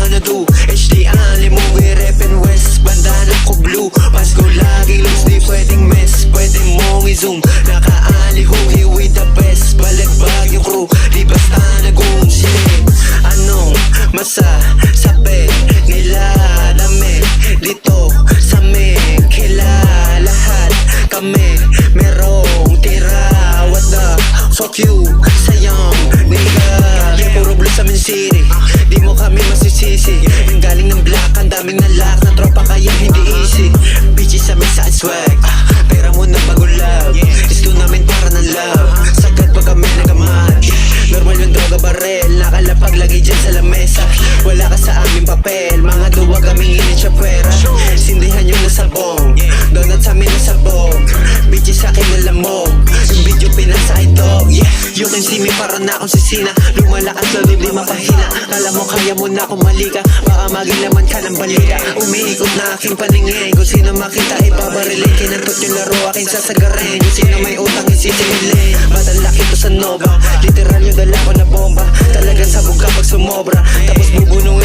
Xanadu HD Ali movie Repen West Bandana ko blue Pasko laging loose di pwedeng mess Pwede mong i-zoom Nakaali huhi with the best Balagbag yung crew Di basta nag-ooms Anong masasabi nila namin Dito sa amin Kila lahat kami merong tira What the fuck you sayang nigga Yeah puro blue sa Min City Di mo kami masisisi Yung galing ng black ang daming nalak Na tropa kaya hindi easy Bitches sa may side swag Pera mo na bago love Isto namin para ng love Sagad pag kami nagamatch Normal yung droga barel Nakalapag lagi dyan sa lamesa Wala ka sa aming papel Mga duwag kaming init siya pwera Sindihan yung nasabong Donut sa amin nasabog Bitches sa akin nalamog Yung video pinasa ito You can see me para na akong sisina Lumalakas lalo di mapahina Kala mo kaya mo na akong malika Baka magilaman ka ng balita Umiikot na aking paningin Kung sino makita ibabarilin Kinantot yung laro aking sasagarin Kung sino may utang isisimilin Batang laki to sa Nova Literal yung dala ko na bomba Talaga sabog kapag sumobra Tapos bubunong